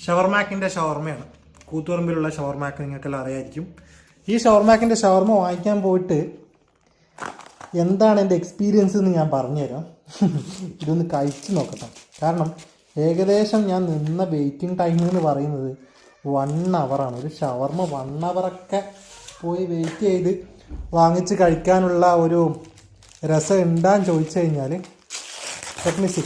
ഷവർമാക്കിൻ്റെ ഷവർമയാണ്. കൂത്തുപറമ്പിലുള്ള ഷവർമാക്ക് നിങ്ങൾക്കെല്ലാം അറിയായിരിക്കും. ഈ ഷവർമാക്കിൻ്റെ ഷവർമ വാങ്ങിക്കാൻ പോയിട്ട് എന്താണ് എൻ്റെ എക്സ്പീരിയൻസ് എന്ന് ഞാൻ പറഞ്ഞുതരാം. ഇതൊന്ന് കഴിച്ച് നോക്കട്ടെ. കാരണം ഏകദേശം ഞാൻ നിന്ന വെയിറ്റിംഗ് ടൈം എന്ന് പറയുന്നത് 1 hour. ഒരു ഷവർമ 1 hour പോയി വെയിറ്റ് ചെയ്ത് വാങ്ങിച്ച് കഴിക്കാനുള്ള ഒരു രസം ഉണ്ടാന്ന് ചോദിച്ചു കഴിഞ്ഞാൽ ടെക്നിക്സ്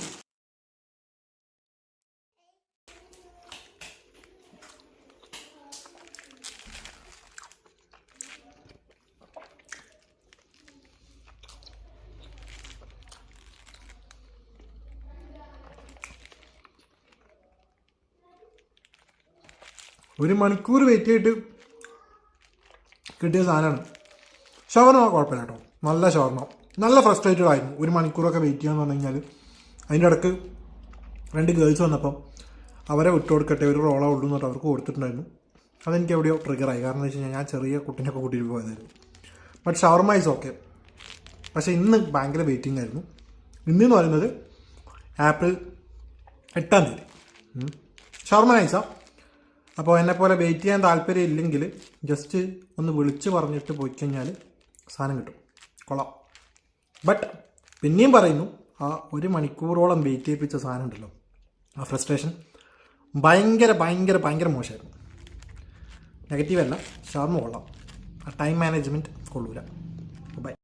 ഒരു മണിക്കൂർ വെയിറ്റ് ചെയ്തിട്ട് കിട്ടിയ സാധനമാണ്. ഷവർമ കുഴപ്പമില്ല കേട്ടോ, നല്ല ഷവർമ. നല്ല ഫ്രസ്ട്രേറ്റഡ് ആയിരുന്നു 1 മണിക്കൂറൊക്കെ വെയിറ്റ് ചെയ്യാന്ന് പറഞ്ഞു കഴിഞ്ഞാൽ. അതിൻ്റെ ഇടയ്ക്ക് 2 ഗേൾസ് വന്നപ്പം അവരെ വിട്ടുകൊടുക്കട്ടെ, ഒരു റോളാ ഉള്ളൂ എന്നിട്ട് അവർക്ക് കൊടുത്തിട്ടുണ്ടായിരുന്നു. അതെനിക്ക് എവിടെയോ ട്രിഗറായി. കാരണം എന്താ വെച്ച് കഴിഞ്ഞാൽ ഞാൻ ചെറിയ കുട്ടീനൊക്കെ കൂട്ടിയിട്ട് പോയതായിരുന്നു. But shawarma is okay. പക്ഷേ ഇന്ന് ഭയങ്കര വെയിറ്റിംഗ് ആയിരുന്നു. ഇന്നെന്ന് പറയുന്നത് ഏപ്രിൽ 8 ഷവർമ നൈസാ. അപ്പോൾ എന്നെപ്പോലെ വെയിറ്റ് ചെയ്യാൻ താല്പര്യം ഇല്ലെങ്കിൽ ജസ്റ്റ് ഒന്ന് വിളിച്ച് പറഞ്ഞിട്ട് പോയി കഴിഞ്ഞാൽ സാധനം കിട്ടും, കൊള്ളാം. ബട്ട് പിന്നെയും പറയുന്നു, ആ 1 മണിക്കൂറോളം വെയിറ്റ് ചെയ്യിപ്പിച്ച സാധനം ഉണ്ടല്ലോ, ആ ഫ്രസ്ട്രേഷൻ ഭയങ്കര ഭയങ്കര ഭയങ്കര മോശമായിരുന്നു. നെഗറ്റീവല്ല, ഷവർമ കൊള്ളാം. ആ ടൈം മാനേജ്മെൻറ്റ് കൊള്ളൂല. ബൈ.